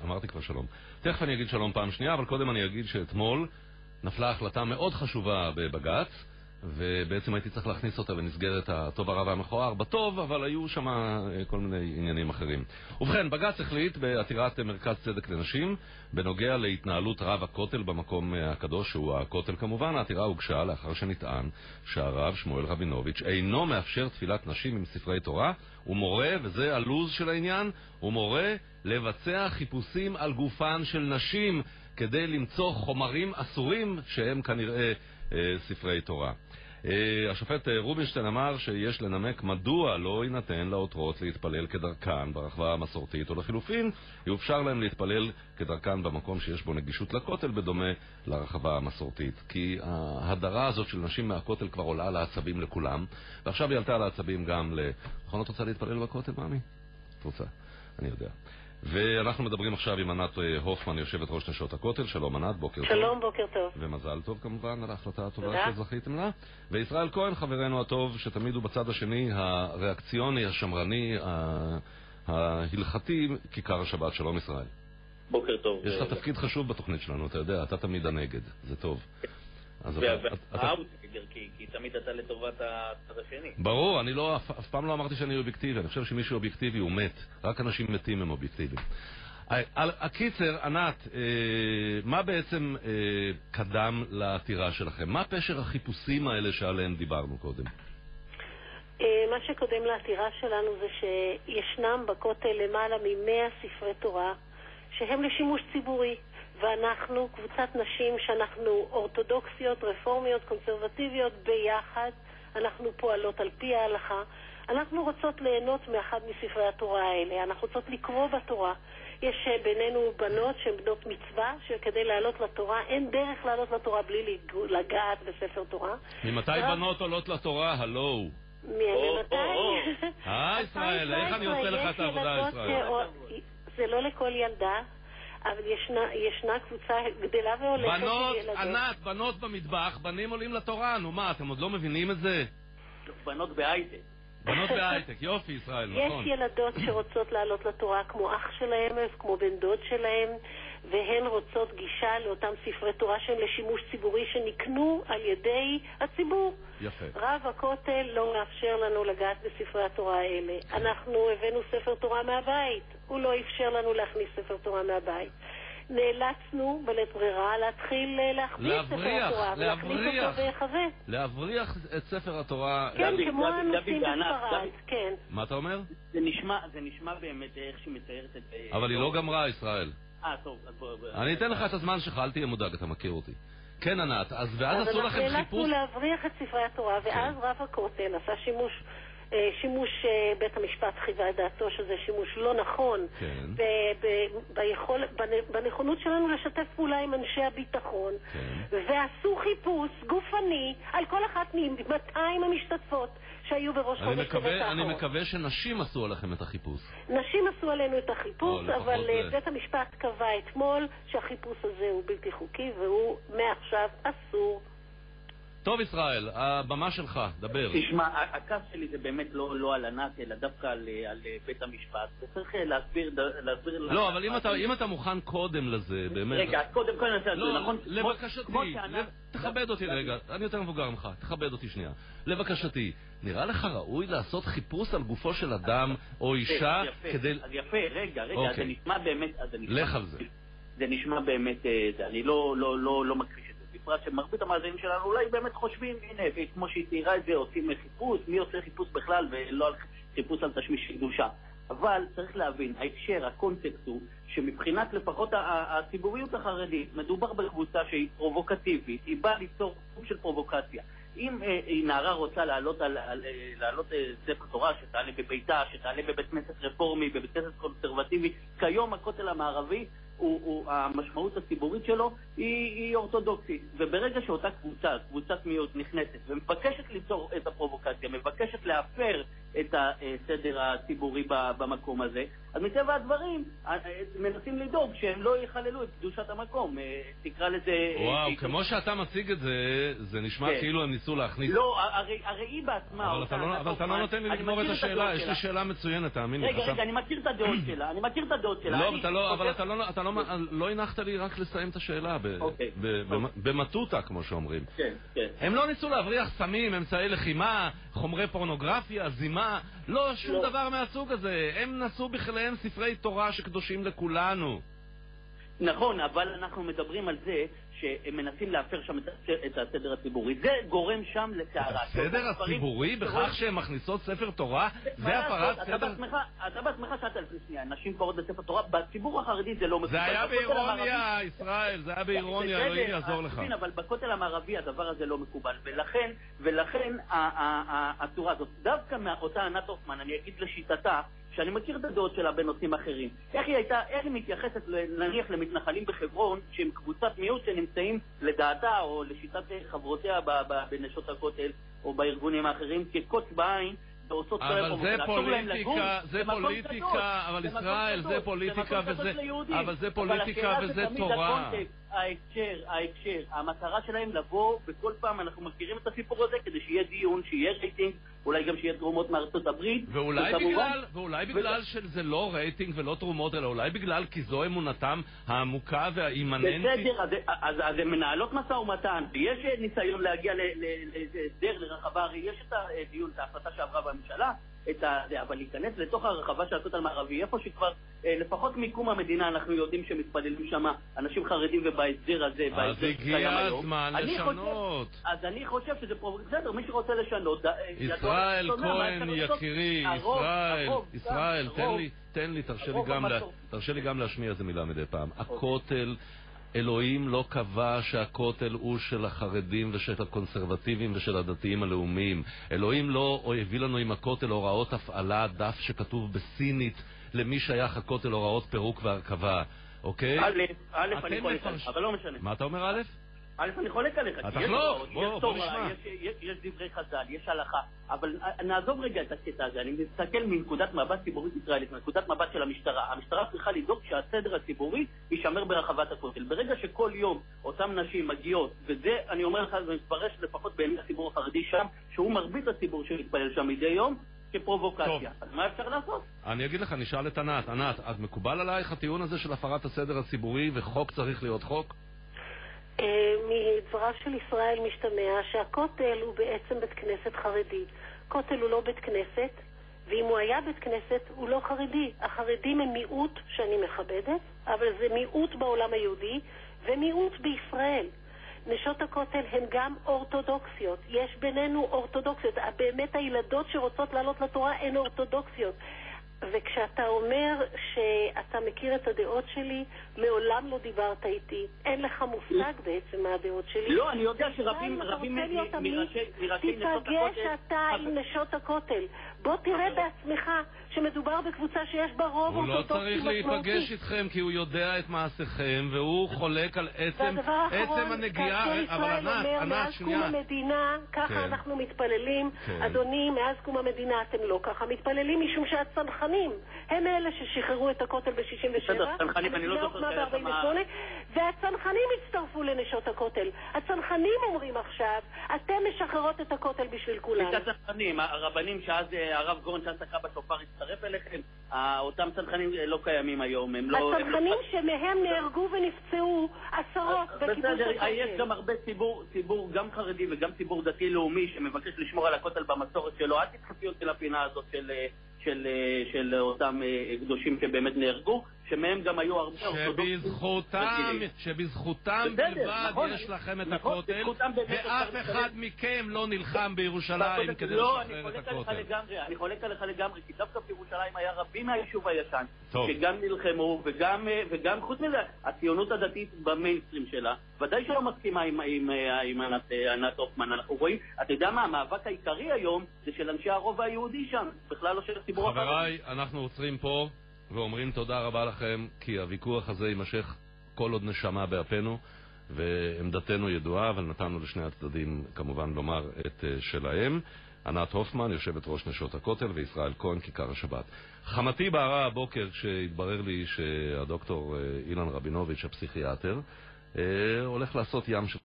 אמרתי כבר שלום. תכף אני אגיד שלום פעם שנייה, אבל קודם אני אגיד שאתמול נפלה החלטה מאוד חשובה בבג"ץ, ובעצם הייתי צריך להכניס אותה במסגרת הטוב הרע והמכוער בטוב, אבל היו שם כל מיני עניינים אחרים. ובכן, בג"ץ החליט בעתירת מרכז צדק לנשים בנוגע להתנהלות רב הכותל במקום הקדוש, שהוא הכותל כמובן. העתירה הוגשה לאחר שנטען שהרב שמואל רבינוביץ' אינו מאפשר תפילת נשים עם ספרי תורה, הוא מורה, וזה הלוז של העניין, הוא מורה לבצע חיפושים על גופן של נשים כדי למצוא חומרים אסורים שהם כנראה ספרי תורה. השופט רובינשטיין אמר שיש לנמק מדוע לא יינתן לעותרות להתפלל כדרכן ברחבה המסורתית, או לחילופין יאופשר להם להתפלל כדרכן במקום שיש בו נגישות לכותל בדומה לרחבה המסורתית. כי ההדרה הזאת של נשים מהכותל כבר עולה לעצבים לכולם, ועכשיו היא עלתה על העצבים גם נכון, את רוצה להתפלל בכותל, מאמי? את רוצה? אני יודע. ואנחנו מדברים עכשיו עם ענת הופמן, יושבת ראש נשות הכותל. שלום ענת, בוקר טוב. שלום, בוקר טוב. ומזל טוב כמובן על ההחלטה הטובה שזכיתם לה. וישראל כהן, חברנו הטוב, שתמיד הוא בצד השני, הריאקציוני, השמרני, ההלכתי, כיכר השבת. שלום ישראל. בוקר טוב. יש לך תפקיד חשוב בתוכנית שלנו, אתה יודע, אתה תמיד הנגד, זה טוב. כי תמיד אתה לטובת הצד השני. ברור, אני אף פעם לא אמרתי שאני אובייקטיבי, אני חושב שמישהו אובייקטיבי הוא מת, רק אנשים מתים הם אובייקטיביים. הקיצר, ענת, מה בעצם קדם לעתירה שלכם? מה פשר החיפושים האלה שעליהם דיברנו קודם? מה שקודם לעתירה שלנו זה שישנם בכותל למעלה מ100 ספרי תורה שהם לשימוש ציבורי, ואנחנו קבוצת נשים שאנחנו אורתודוקסיות, רפורמיות, קונסרבטיביות ביחד, אנחנו פועלות על פי ההלכה, אנחנו רוצות ליהנות מאחד מספרי התורה האלה, אנחנו רוצות לקרוא בתורה. יש בינינו בנות שהן בנות מצווה, שכדי לעלות לתורה, אין דרך לעלות לתורה בלי לגעת בספר תורה. ממתי בנות עולות לתורה? הלו. ממתי? ישראל, איך אני עושה לך את העבודה, ישראל? זה לא לכל ילדה, אבל ישנה קבוצה גדלה והולכת. בנות, ענת, בנות במטבח, בנים עולים לתורה, נו מה, אתם עוד לא מבינים את זה? בנות בהייטק. בנות בהייטק, יופי ישראל, נכון. יש ילדות שרוצות לעלות לתורה כמו אח שלהם, כמו בן דוד שלהם, והן רוצות גישה לאותם ספרי תורה שהם לשימוש ציבורי שנקנו על ידי הציבור. יפה. רב הכותל לא מאפשר לנו לגעת בספרי התורה האלה. אנחנו הבאנו ספר תורה מהבית, הוא לא אפשר לנו להכניס ספר תורה מהבית. נאלצנו בלית ברירה להתחיל להכניס ספר התורה ולהכניס אותו בהיחווה. להבריח את ספר התורה. כן, כמו הנושאים בספרד, כן. מה אתה אומר? זה נשמע באמת איך שהיא מציירת את... אבל היא לא גמרה, ישראל. טוב. אני אתן לך את הזמן שלך, אל תהיה מודאג, אתה מכיר אותי. כן ענת, ואז עשו לכם חיפוש... אז אנחנו נאלצנו להבריח את ספרי התורה, ואז רב הכותל עשה שימוש בית המשפט חיווה את דעתו שזה שימוש לא נכון, בנכונות שלנו לשתף פעולה עם אנשי הביטחון, ועשו חיפוש גופני על כל אחת מ-200 המשתתפות שהיו בראש חודש טבת האחרון. אני מקווה שנשים עשו עליכם את החיפוש. נשים עשו עלינו את החיפוש, אבל בית המשפט קבע אתמול שהחיפוש הזה הוא בלתי חוקי והוא מעכשיו אסור. טוב ישראל, הבמה שלך, דבר. תשמע, הכעס שלי זה באמת לא על ענת, אלא דווקא על בית המשפט. וצריך להסביר... לא, אבל אם אתה מוכן קודם לזה, באמת... רגע, קודם נעשה את זה, נכון? לבקשתי, תכבד אותי רגע, אני יותר מבוגר ממך, תכבד אותי שנייה. לבקשתי, נראה לך ראוי לעשות חיפוש על גופו של אדם או אישה כדי... אז יפה, רגע, זה נשמע באמת... לך על זה. זה נשמע באמת... אני לא מכחיש את זה. בפרט שמרבית המאזינים שלנו אולי באמת חושבים, הנה, כמו שהיא תירה את זה, עושים חיפוש, מי עושה חיפוש בכלל ולא על חיפוש על תשמיש קדושה. אבל צריך להבין, ההקשר, הקונטקסט הוא שמבחינת לפחות הציבוריות החרדית, מדובר בקבוצה שהיא פרובוקטיבית, היא באה ליצור סוג של פרובוקציה. אם נערה רוצה לעלות ספר תורה שתעלה בביתה, שתעלה בבית כנסת רפורמי, בבית כנסת קונסרבטיבי, כיום הכותל המערבי, המשמעות הציבורית שלו היא אורתודוקסית, וברגע שאותה קבוצת מיעוט נכנסת ומבקשת ליצור את הפרובוקציה, מבקשת להפר את הסדר הציבורי במקום הזה. אז מטבע הדברים מנסים לדאוג שהם לא יחללו את קדושת המקום. תקרא לזה... וואו, כמו שאתה מציג את זה, זה נשמע כאילו הם ניסו להכניס... לא, הרי היא בעצמה... אבל אתה לא נותן לי לגמור את השאלה, יש לי שאלה מצוינת, תאמין לי. רגע, אני מכיר את הדעות שלה, לא, אבל אתה לא הנחת לי רק לסיים את השאלה במטוטה, כמו שאומרים. הם לא ניסו להבריח סמים, אמצעי לחימה, חומרי פורנוגרפיה, זימה, לא, שום דבר מהסוג הזה. הם נסו בכליהם ספרי תורה שקדושים לכולנו. נכון, אבל אנחנו מדברים על זה שהם מנסים להפר שם את הסדר הציבורי. זה גורם שם לטהרה. הסדר הציבורי? בכך שהם מכניסות ספר תורה? זה הפרת סדר? אתה בעצמך שאלת לפני שנייה, נשים קוראות בספר תורה, בציבור החרדי זה לא מקובל. זה היה באירוניה, ישראל, זה היה באירוניה, אלוהים יעזור לך. אבל בכותל המערבי הדבר הזה לא מקובל, ולכן הצורה הזאת, דווקא מאותה ענת הופמן, אני אגיד לשיטתה, שאני מכיר את הדעות שלה בנושאים אחרים. איך היא מתייחסת נניח למתנחלים בחברון, שהם קבוצת מיעוט שנמצאים לדעתה או לשיטת חברותיה בנשות הכותל או בארגונים האחרים כקוץ בעין ועושות אבל זה פוליטיקה, אבל ישראל זה פוליטיקה וזה תורה. ההקשר, המטרה שלהם לבוא, וכל פעם אנחנו מכירים את הסיפור הזה כדי שיהיה דיון, שיהיה רייטינג, אולי גם שיהיה תרומות מארצות הברית. ואולי בגלל שזה לא רייטינג ולא תרומות, אלא אולי בגלל כי זו אמונתם העמוקה והאימננטית. בסדר, אז הן מנהלות משא ומתן, ויש ניסיון להגיע להסדר לרחבה, הרי יש את הדיון, את ההחלטה שעברה בממשלה, אבל להיכנס לתוך הרחבה של הכותל המערבי, איפה שכבר לפחות מקום המדינה אנחנו יודעים שמתפללים שם אנשים חרדים ובהסדר הזה, אז הגיע הזמן לשנות. אז אני חושב שזה בסדר, מי שרוצה לשנות... ישראל כהן יקירי, ישראל, תן לי, תרשה לי גם להשמיע איזה מילה מדי פעם. הכותל, אלוהים לא קבע שהכותל הוא של החרדים ושל הקונסרבטיבים ושל הדתיים הלאומיים. אלוהים לא הביא לנו עם הכותל הוראות הפעלה, דף שכתוב בסינית למי שייך הכותל הוראות פירוק והרכבה, אוקיי? א', אני חולק עליך, אבל לא משנה. מה אתה אומר א'? א', אני חולק עליך, אתה חלוק, בוא נשמע. יש דברי חז"ל, יש הלכה, אבל נעזוב רגע את הקטע הזה, אני מסתכל מנקודת מבט ציבורית ישראלית, מנקודת מבט של המשטרה. המשטרה צריכה לדאוג שהסדר הציבורי יישמר ברחבת הכותל. ברגע שכל יום אותם נשים מגיעות, וזה, אני אומר לך, זה מתפרש לפחות בעיני הציבור החרדי שם, שהוא מרבית הציבור שמתפלל שם מדי יום, כפרובוקציה. אז מה אפשר לעשות? אני אגיד לך, נשאל את ענת. ענת, את מקובל עלייך הטיעון הזה של הפרת הסדר הציבורי וחוק צריך להיות חוק? מדבריו של ישראל משתמע שהכותל הוא בעצם בית כנסת חרדי. כותל הוא לא בית כנסת, ואם הוא היה בית כנסת הוא לא חרדי. החרדים הם מיעוט שאני מכבדת, אבל זה מיעוט בעולם היהודי ומיעוט בישראל. נשות הכותל הן גם אורתודוקסיות. יש בינינו אורתודוקסיות. באמת הילדות שרוצות לעלות לתורה הן אורתודוקסיות. וכשאתה אומר שאתה מכיר את הדעות שלי, מעולם לא דיברת איתי. אין לך מושג בעצם מה הדעות שלי. לא, אני יודע שרבים מראשי נשות הכותל... תיפגש אתה עם נשות הכותל. בוא תראה בעצמך שמדובר בקבוצה שיש בה רוב אורתודוקסי. הוא לא צריך להיפגש איתכם כי הוא יודע את מעשיכם והוא חולק על עצם הנגיעה. אבל ענת, שנייה. מאז קום המדינה, ככה אנחנו מתפללים. אדוני, מאז קום המדינה אתם לא ככה מתפללים משום שהצנחנים הם אלה ששחררו את הכותל ב-67. והצנחנים הצטרפו לנשות הכותל. הצנחנים אומרים עכשיו, אתם משחררות את הכותל בשביל כולנו. הצנחנים, הרבנים שאז הרב גורן שאז תקע בשופר הצטרף אליכם, אותם צנחנים לא קיימים היום. הצנחנים שמהם נהרגו ונפצעו עשרות בכיבוש הכותל. יש גם הרבה ציבור, גם חרדי וגם ציבור דתי לאומי שמבקש לשמור על הכותל במסורת שלו. אל תתחפי אותי לפינה הזאת של אותם קדושים שבאמת נהרגו, שמהם גם היו הרבה שבזכותם בלבד יש לכם את הכותל, ואף אחד מכם לא נלחם בירושלים כדי לשחרר את הכותל. אני חולק עליך לגמרי, כי דווקא בירושלים היה רבים מהיישוב הישן, שגם נלחמו, וגם חוץ מזה, הציונות הדתית במיינסטרים שלה, ודאי שלא מסכימה עם ענת הופמן. אנחנו רואים, אתה יודע מה, המאבק העיקרי היום זה של אנשי הרוב היהודי שם, בכלל לא של הציבור החרדי. חבריי, אנחנו עוצרים פה ואומרים תודה רבה לכם, כי הוויכוח הזה יימשך כל עוד נשמה באפינו, ועמדתנו ידועה, אבל נתנו לשני הצדדים כמובן לומר את שלהם. ענת הופמן, יושבת ראש נשות הכותל, וישראל כהן, כיכר השבת. חמתי בערה הבוקר כשהתברר לי שהדוקטור אילן רבינוביץ', הפסיכיאטר, הולך לעשות ים של